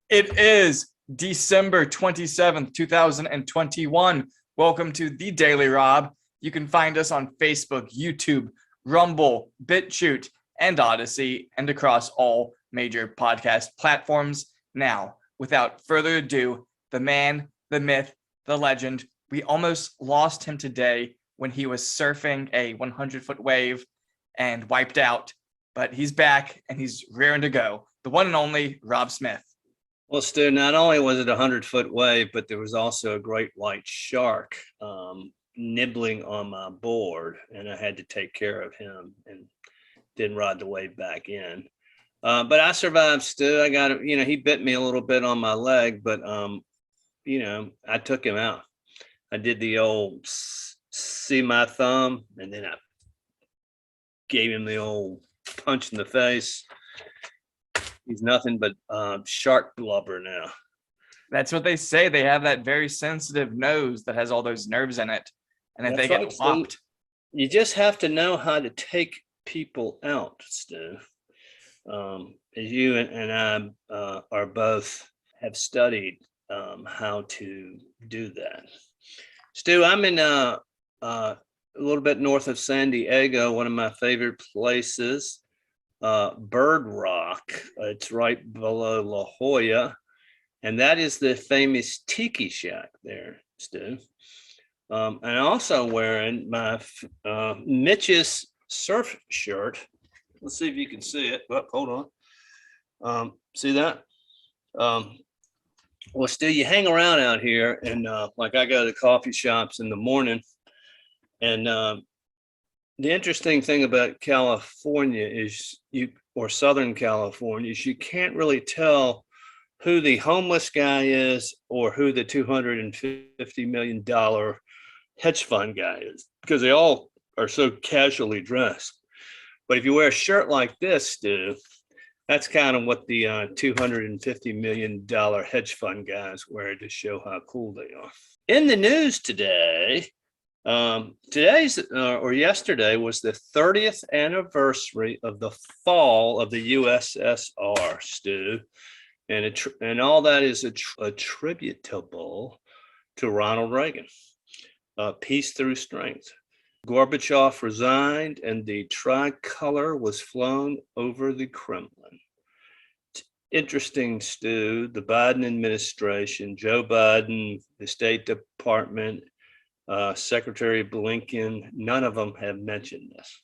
It is December 27th, 2021. Welcome to the Daily Rob. You can find us on Facebook, YouTube, Rumble, BitChute, and Odyssey, and across all major podcast platforms. Now, without further ado, the man, the myth, the legend. We almost lost him today when he was surfing a 100-foot wave and wiped out, but he's back and he's raring to go. The one and only Rob Smith. Well, Stu, not only was it a 100-foot wave, but there was also a great white shark nibbling on my board, and I had to take care of him and didn't ride the wave back in. But I survived, Stu. I got, he bit me a little bit on my leg, but, I took him out. I did the old see my thumb, and then I gave him the old punch in the face. He's nothing but shark blubber now. That's what they say. They have that very sensitive nose that has all those nerves in it. And if they get popped. You just have to know how to take people out, Stu. As you and I are both have studied how to do that. Stu, I'm in a little bit north of San Diego, one of my favorite places. Bird Rock. It's right below La Jolla, and that is the famous Tiki Shack there, Stu. And also wearing my Mitch's surf shirt. Let's see if you can see it. Oh, hold on. See that? Well, Stu, you hang around out here, and like I go to coffee shops in the morning, and the interesting thing about California is or Southern California is you can't really tell who the homeless guy is or who the $250 million hedge fund guy is, because they all are so casually dressed. But if you wear a shirt like this, Stu, that's kind of what the $250 million hedge fund guys wear to show how cool they are. In the news today, yesterday was the 30th anniversary of the fall of the USSR, Stu, and all that is attributable to Ronald Reagan. Peace through strength. Gorbachev resigned, and the tricolor was flown over the Kremlin. It's interesting, Stu. The Biden administration, Joe Biden, the State Department, Secretary Blinken, none of them have mentioned this.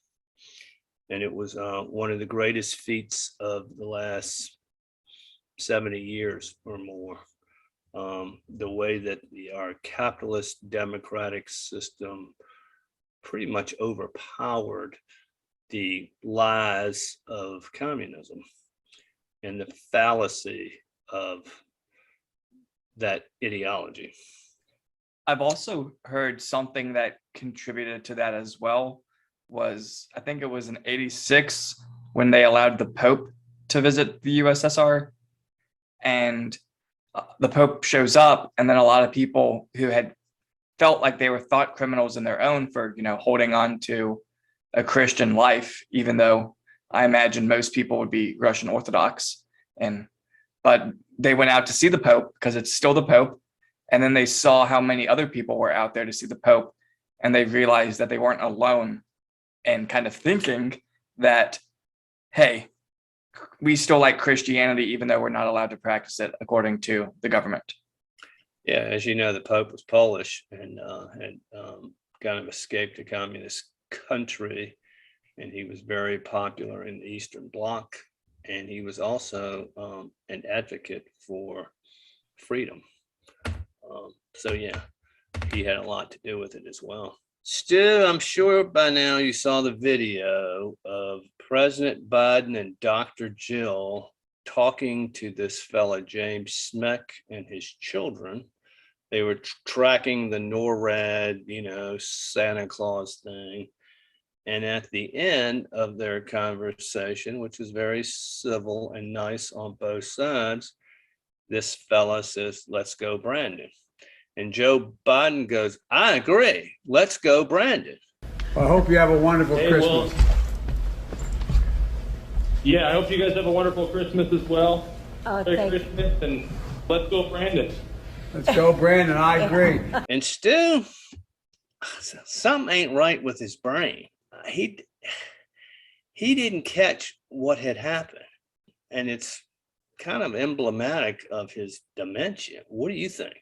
And it was one of the greatest feats of the last 70 years or more. The way that our capitalist democratic system pretty much overpowered the lies of communism and the fallacy of that ideology. I've also heard something that contributed to that as well was, I think it was in 86 when they allowed the Pope to visit the USSR, and the Pope shows up, and then a lot of people who had felt like they were thought criminals in their own for, holding on to a Christian life, even though I imagine most people would be Russian Orthodox, but they went out to see the Pope because it's still the Pope. And then they saw how many other people were out there to see the Pope, and they realized that they weren't alone, and kind of thinking that, hey, we still like Christianity, even though we're not allowed to practice it according to the government. Yeah, as you know, the Pope was Polish and had kind of escaped a communist country, and he was very popular in the Eastern Bloc, and he was also an advocate for freedom. So yeah, he had a lot to do with it as well. Stu, I'm sure by now you saw the video of President Biden and Dr. Jill talking to this fella, James Smek, and his children. They were tracking the NORAD, Santa Claus thing. And at the end of their conversation, which was very civil and nice on both sides, this fella says, "Let's go, Brandon." And Joe Biden goes, "I agree. Let's go, Brandon." I hope you have a wonderful Christmas. Yeah, I hope you guys have a wonderful Christmas as well. Merry Thank you. Christmas and let's go, Brandon. Let's go, Brandon. I agree. And Stu, something ain't right with his brain. He didn't catch what had happened, and it's kind of emblematic of his dementia. What do you think?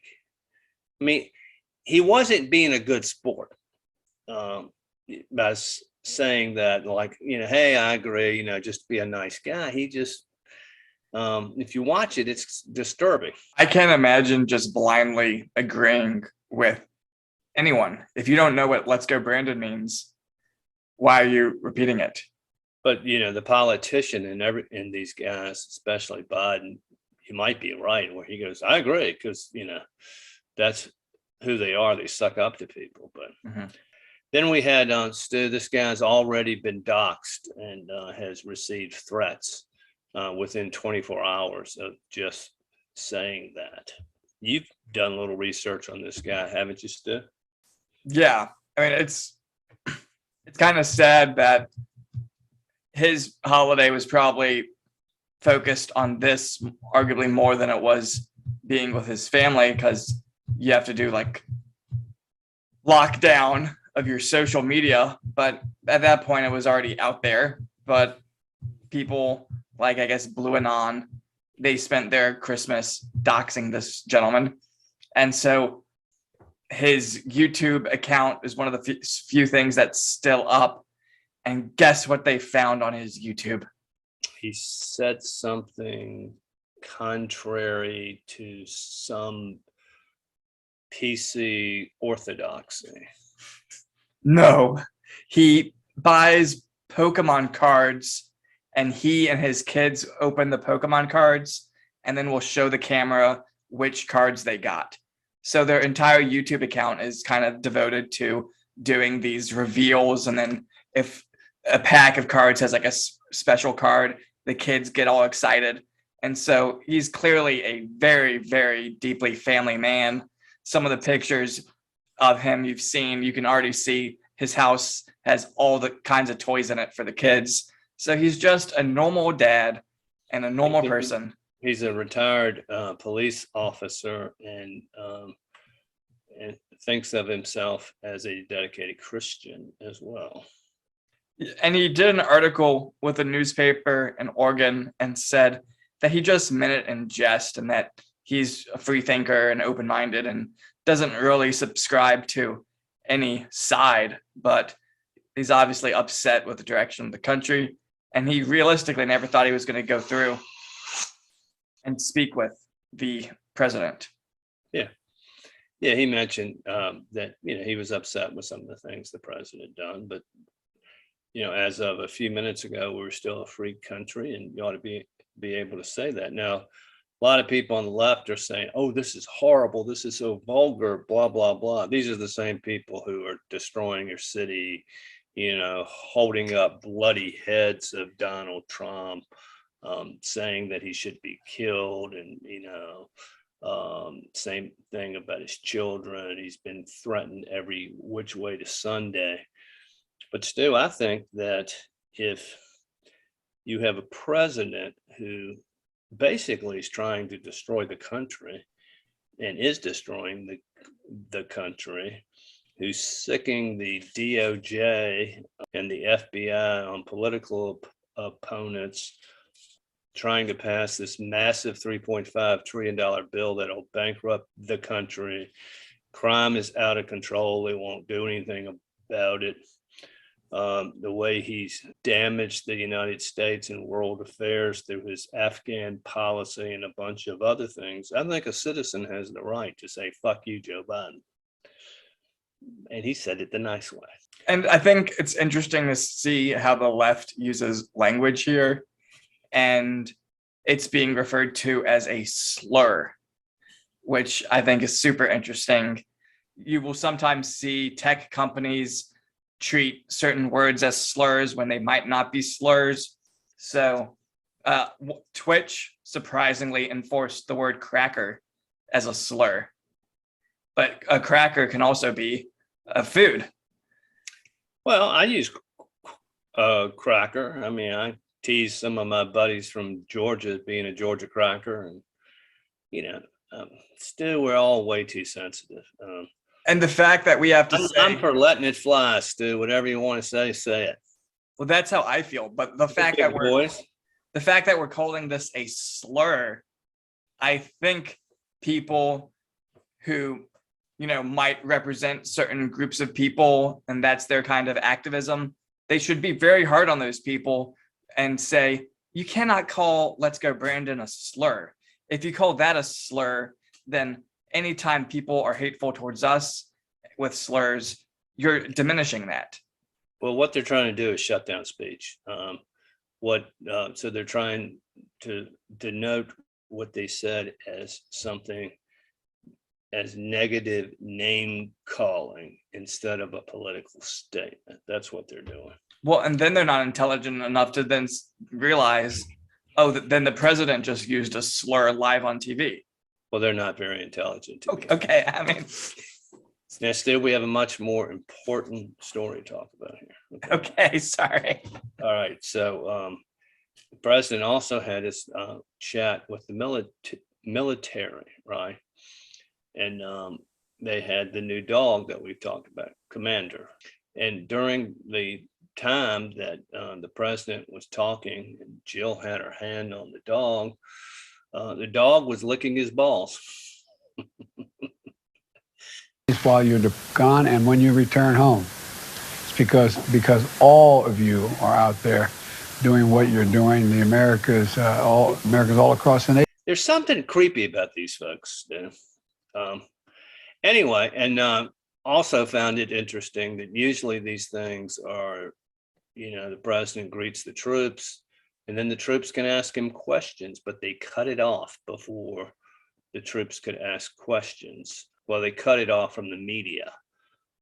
I mean, he wasn't being a good sport by saying that, like, hey, I agree, just be a nice guy. He just, if you watch it, it's disturbing. I can't imagine just blindly agreeing with anyone. If you don't know what "Let's Go Brandon" means, why are you repeating it? But the politician and these guys, especially Biden, he might be right where he goes, I agree, because that's who they are. They suck up to people. But then we had Stu. This guy's already been doxxed and has received threats within 24 hours of just saying that. You've done a little research on this guy, haven't you, Stu? Yeah, I mean, it's kind of sad that his holiday was probably focused on this arguably more than it was being with his family, because you have to do like lockdown of your social media. But at that point, it was already out there. But people like, I guess, Blue Anon, they spent their Christmas doxing this gentleman. And so his YouTube account is one of the few things that's still up. And guess what they found on his YouTube? He said something contrary to some PC orthodoxy. No, he buys Pokemon cards, and he and his kids open the Pokemon cards and then will show the camera which cards they got. So their entire YouTube account is kind of devoted to doing these reveals. And then if a pack of cards has like a special card, the kids get all excited. And so he's clearly a very, very deeply family man. Some of the pictures of him you've seen, you can already see his house has all the kinds of toys in it for the kids. So he's just a normal dad and a normal person. He's a retired police officer and thinks of himself as a dedicated Christian as well. And he did an article with a newspaper in Oregon and said that he just meant it in jest and that he's a free thinker and open-minded and doesn't really subscribe to any side, but he's obviously upset with the direction of the country. And he realistically never thought he was going to go through and speak with the president. Yeah, he mentioned that he was upset with some of the things the president done, but as of a few minutes ago, we're still a free country, and you ought to be able to say that. Now, a lot of people on the left are saying, "Oh, this is horrible. This is so vulgar." Blah blah blah. These are the same people who are destroying your city, holding up bloody heads of Donald Trump, saying that he should be killed, and same thing about his children. He's been threatened every which way to Sunday. But Stu, I think that if you have a president who basically is trying to destroy the country and is destroying the country, who's sicking the DOJ and the FBI on political opponents, trying to pass this massive $3.5 trillion bill that'll bankrupt the country. Crime is out of control. They won't do anything about it. The way he's damaged the United States and world affairs through his Afghan policy and a bunch of other things. I think a citizen has the right to say, fuck you, Joe Biden. And he said it the nice way. And I think it's interesting to see how the left uses language here. And it's being referred to as a slur, which I think is super interesting. You will sometimes see tech companies treat certain words as slurs when they might not be slurs. So Twitch surprisingly enforced the word cracker as a slur. But a cracker can also be a food. Well, I use cracker. I mean, tease some of my buddies from Georgia as being a Georgia cracker, and still we're all way too sensitive. And the fact that we have to I'm say, for letting it fly, Stu. Whatever you want to say it. well, that's how I feel. But the fact that we're calling this a slur, I think people who, might represent certain groups of people, and that's their kind of activism, they should be very hard on those people and say, you cannot call Let's Go Brandon a slur. If you call that a slur, then anytime people are hateful towards us with slurs, you're diminishing that. Well, what they're trying to do is shut down speech. So they're trying to denote what they said as something as negative name calling instead of a political statement. That's what they're doing. Well, and then they're not intelligent enough to then realize, then the president just used a slur live on TV. Well, they're not very intelligent. Okay, I mean. Now, still, we have a much more important story to talk about here. Okay, sorry. All right. So the president also had his chat with the military, right? And they had the new dog that we've talked about, Commander. And during the time that the president was talking, and Jill had her hand on the dog was licking his balls. While you're gone and when you return home. It's because all of you are out there doing what you're doing. The Americans all across the nation. There's something creepy about these folks. Anyway, and also found it interesting that usually these things are, the president greets the troops, and then the troops can ask him questions, but they cut it off before the troops could ask questions. Well, they cut it off from the media.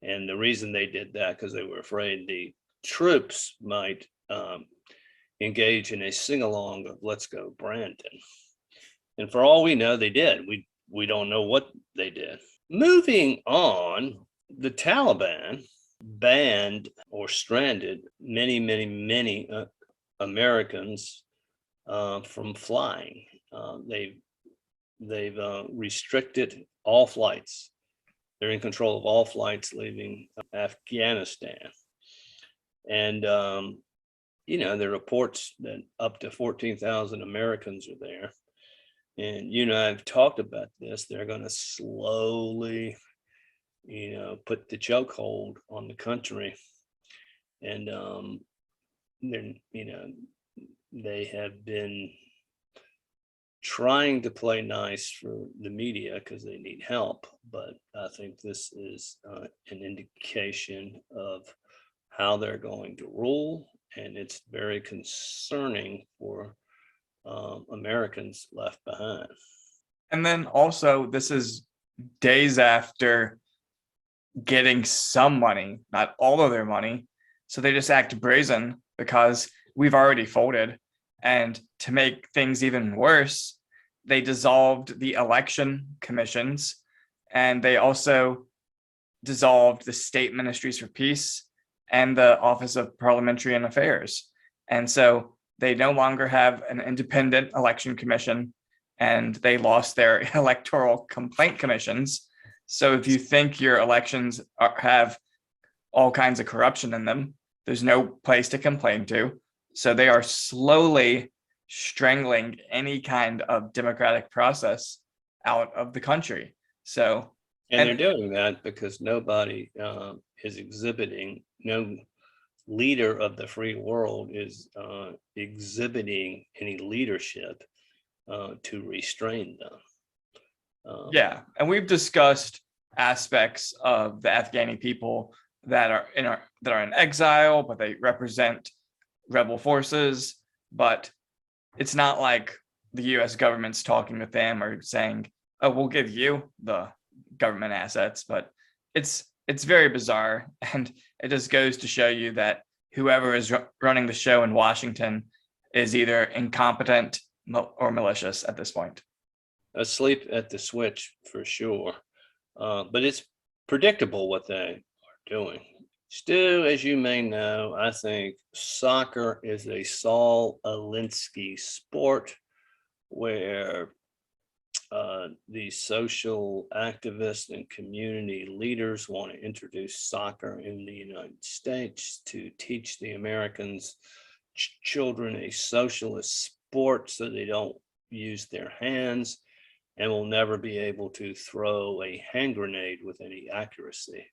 And the reason they did that, because they were afraid the troops might engage in a sing-along of Let's Go Brandon. And for all we know, they did. We don't know what they did. Moving on, the Taliban banned or stranded many Americans from flying. They've restricted all flights. They're in control of all flights leaving Afghanistan. And, there are reports that up to 14,000 Americans are there. And, I've talked about this. They're going to slowly, put the chokehold on the country. And, they have been trying to play nice for the media because they need help, but I think this is an indication of how they're going to rule, and it's very concerning for Americans left behind. And then also, this is days after getting some money, not all of their money, so they just act brazen because we've already folded. And to make things even worse, they dissolved the election commissions, and they also dissolved the state ministries for peace and the Office of Parliamentary Affairs. And so they no longer have an independent election commission, and they lost their electoral complaint commissions. So if you think your elections have all kinds of corruption in them, there's no place to complain to. So they are slowly strangling any kind of democratic process out of the country. So, and they're doing that because nobody is exhibiting, no leader of the free world is exhibiting any leadership to restrain them. Yeah, and we've discussed aspects of the Afghani people that are in exile, but they represent rebel forces. But it's not like the U.S. government's talking with them or saying, "Oh, we'll give you the government assets." But it's very bizarre, and it just goes to show you that whoever is running the show in Washington is either incompetent or malicious at this point. Asleep at the switch for sure, but it's predictable what they are doing. Stu, as you may know, I think soccer is a Saul Alinsky sport where these social activists and community leaders want to introduce soccer in the United States to teach the Americans children a socialist sport so they don't use their hands and will never be able to throw a hand grenade with any accuracy.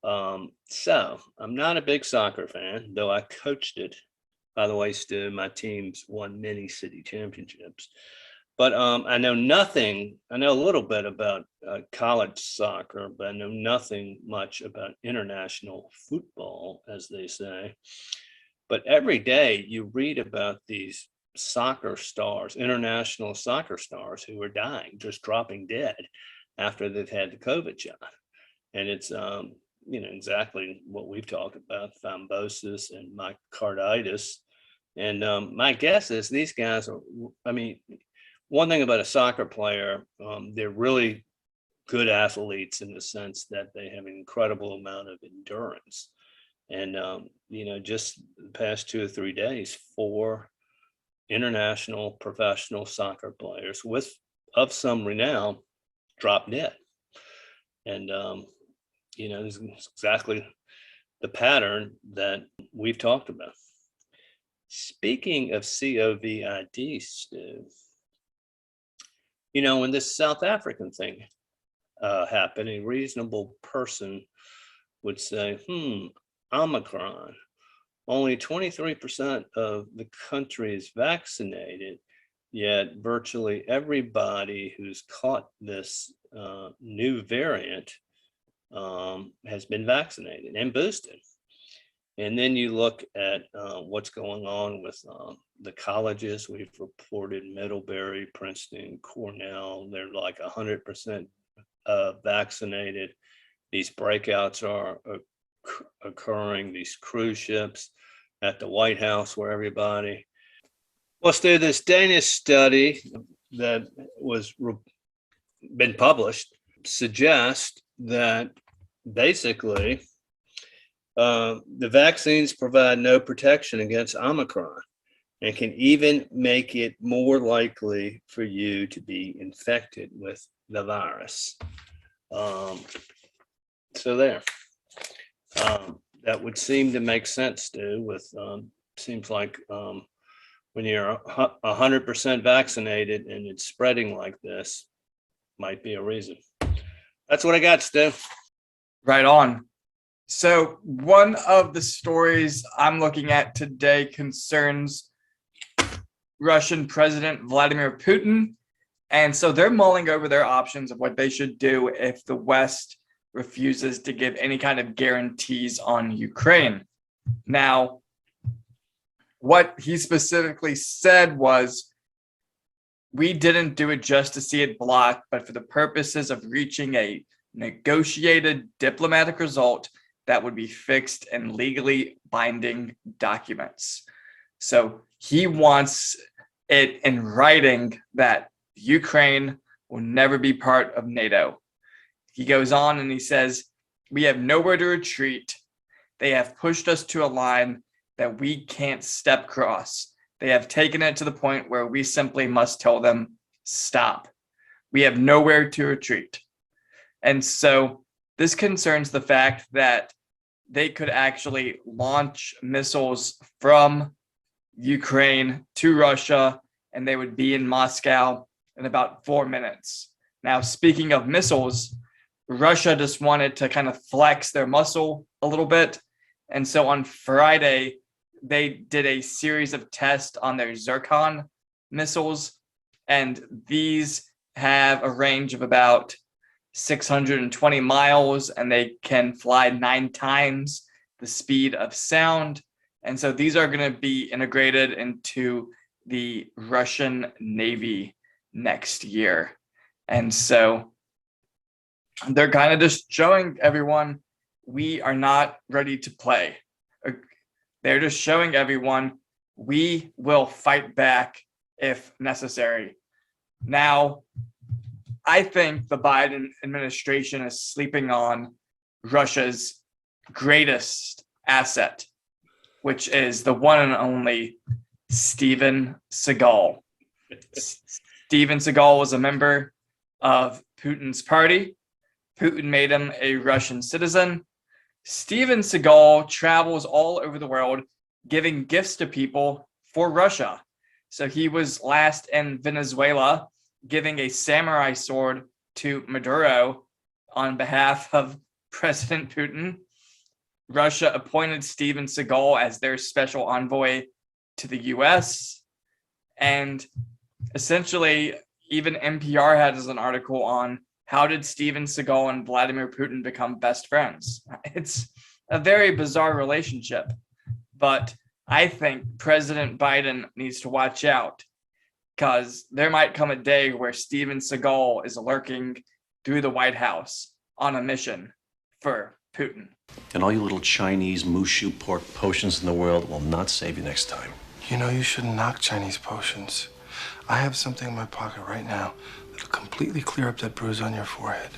So I'm not a big soccer fan, though I coached it. By the way, Stu, my teams won many city championships. But I know nothing. I know a little bit about college soccer, but I know nothing much about international football, as they say. But every day you read about these soccer stars, international soccer stars who are dying, just dropping dead after they've had the COVID shot. And it's, exactly what we've talked about, thrombosis and myocarditis. And my guess is these guys are, one thing about a soccer player, they're really good athletes in the sense that they have an incredible amount of endurance. And, just the past 2 or 3 days, 4 international professional soccer players of some renown dropped dead. And, this is exactly the pattern that we've talked about. Speaking of COVID, Stu, when this South African thing happened, a reasonable person would say, Omicron, only 23% of the country is vaccinated, yet virtually everybody who's caught this new variant has been vaccinated and boosted. And then you look at what's going on with the colleges. We've reported Middlebury, Princeton, Cornell. They're like 100% vaccinated. These breakouts are occurring, these cruise ships at the White House where everybody. Well, Stu, this Danish study that was been published suggests that basically the vaccines provide no protection against Omicron and can even make it more likely for you to be infected with the virus. So there. That would seem to make sense, Stu, with seems like when you're 100% vaccinated and it's spreading like this, might be a reason. That's what I got, Stu. Right on. So one of the stories I'm looking at today concerns Russian President Vladimir Putin. And so they're mulling over their options of what they should do if the West refuses to give any kind of guarantees on Ukraine. Now, what he specifically said was, we didn't do it just to see it blocked, but for the purposes of reaching a negotiated diplomatic result that would be fixed in legally binding documents. So he wants it in writing that Ukraine will never be part of NATO. He goes on and he says, we have nowhere to retreat. They have pushed us to a line that we can't step across. They have taken it to the point where we simply must tell them, stop. We have nowhere to retreat. And so this concerns the fact that they could actually launch missiles from Ukraine to Russia, and they would be in Moscow in about 4 minutes. Now, speaking of missiles, Russia just wanted to kind of flex their muscle a little bit. And so on Friday, they did a series of tests on their Zircon missiles, and these have a range of about 620 miles, and they can fly 9 times the speed of sound. And so these are going to be integrated into the Russian Navy next year. And so they're kind of just showing everyone, we are not ready to play. They're just showing everyone, we will fight back if necessary. Now, I think the Biden administration is sleeping on Russia's greatest asset, which is the one and only Steven Seagal. Steven Seagal was a member of Putin's party. Putin made him a Russian citizen. Steven Seagal travels all over the world giving gifts to people for Russia. So he was last in Venezuela giving a samurai sword to Maduro on behalf of President Putin. Russia appointed Steven Seagal as their special envoy to the US. And essentially, even NPR has an article on how did Steven Seagal and Vladimir Putin become best friends. It's a very bizarre relationship, but I think President Biden needs to watch out because there might come a day where Steven Seagal is lurking through the White House on a mission for Putin. And all you little Chinese Mushu pork potions in the world will not save you next time. You know, you shouldn't knock Chinese potions. I have something in my pocket right now that'll completely clear up that bruise on your forehead.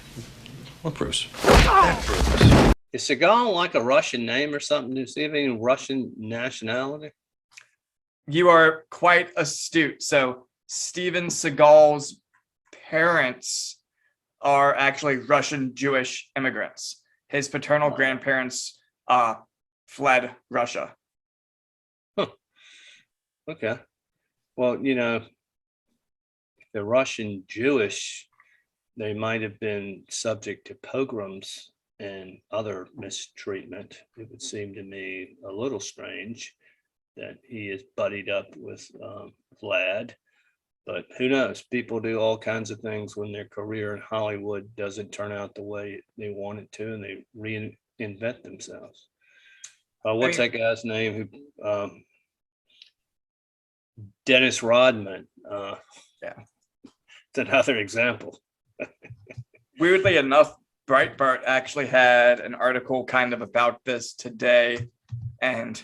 What bruise? That bruise. Is Seagal like a Russian name or something? Does he have any Russian nationality? You are quite astute. So Steven Seagal's parents are actually Russian Jewish immigrants. His paternal grandparents fled Russia. Huh. Okay. Well, you know, the Russian Jewish, they might have been subject to pogroms and other mistreatment. It would seem to me a little strange that he is buddied up with Vlad, but who knows? People do all kinds of things when their career in Hollywood doesn't turn out the way they want it to, and they reinvent themselves. What's that guy's name? Who? Dennis Rodman. Yeah, it's another example. Weirdly enough, Breitbart actually had an article kind of about this today, and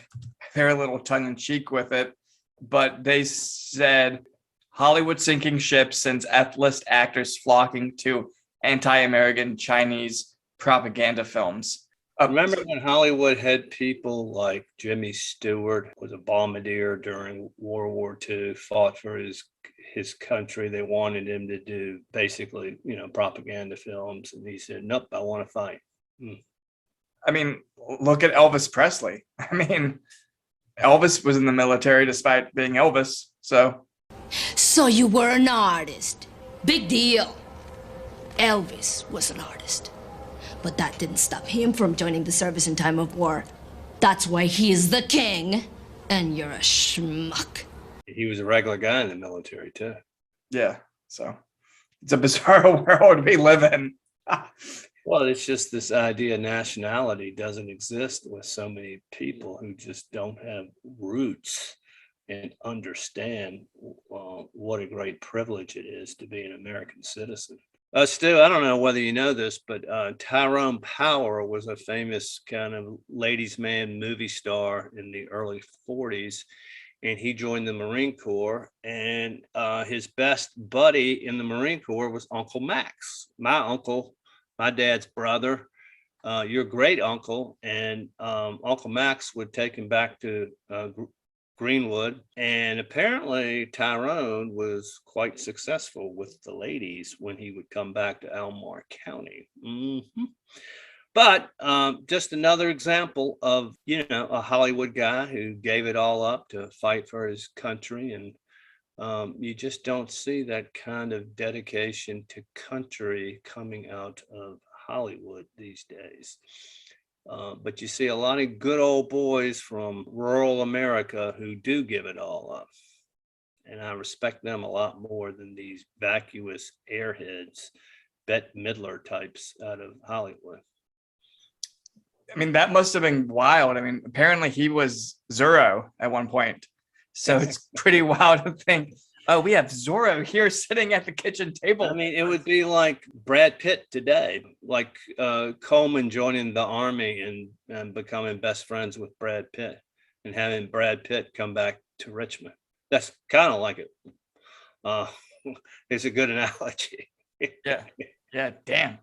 they're a little tongue-in-cheek with it, but they said Hollywood sinking ship sends F-list actors flocking to anti-American Chinese propaganda films. Remember when Hollywood had people like Jimmy Stewart, was a bombardier during World War II, fought for his country. They wanted him to do basically, you know, propaganda films. And he said, nope, I want to fight. I mean, look at Elvis Presley. I mean, Elvis was in the military despite being Elvis. So you were an artist. Big deal. Elvis was an artist. But that didn't stop him from joining the service in time of war. That's why he's the king, and you're a schmuck. He was a regular guy in the military, too. Yeah, so it's a bizarre world we live in. Well, it's just this idea nationality doesn't exist with so many people who just don't have roots and understand what a great privilege it is to be an American citizen. Stu, I don't know whether you know this, but Tyrone Power was a famous kind of ladies' man movie star in the early 40s, and he joined the Marine Corps, and his best buddy in the Marine Corps was Uncle Max, my uncle, my dad's brother, your great uncle, and Uncle Max would take him back to Greenwood, and apparently Tyrone was quite successful with the ladies when he would come back to Almar County. But just another example of, you know, a Hollywood guy who gave it all up to fight for his country, and you just don't see that kind of dedication to country coming out of Hollywood these days. But you see a lot of good old boys from rural America who do give it all up. And I respect them a lot more than these vacuous airheads, Bette Midler types out of Hollywood. I mean, that must have been wild. I mean, apparently he was Zorro at one point. So it's pretty wild to think, oh, we have Zorro here sitting at the kitchen table. I mean, it would be like Brad Pitt today, like Coleman joining the army and becoming best friends with Brad Pitt and having Brad Pitt come back to Richmond. That's kind of like it. It's a good analogy. Yeah. Damn.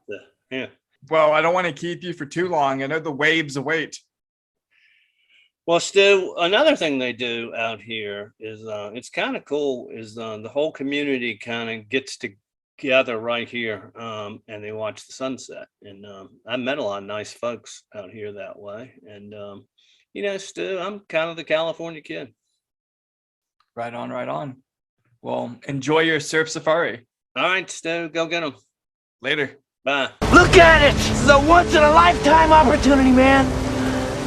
Yeah. Well, I don't want to keep you for too long. I know the waves await. Well, Stu, another thing they do out here is it's kind of cool. Is the whole community kind of gets together right here, and they watch the sunset. And I met a lot of nice folks out here that way. And you know, Stu, I'm kind of the California kid. Right on, right on. Well, enjoy your surf safari. All right, Stu, go get them. Later. Bye. Look at it! This is a once-in-a-lifetime opportunity, man.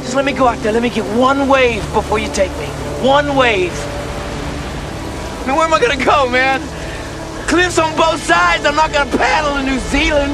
Just let me go out there. Let me get one wave before you take me. One wave. I mean, where am I gonna go, man? Cliffs on both sides. I'm not gonna paddle in New Zealand.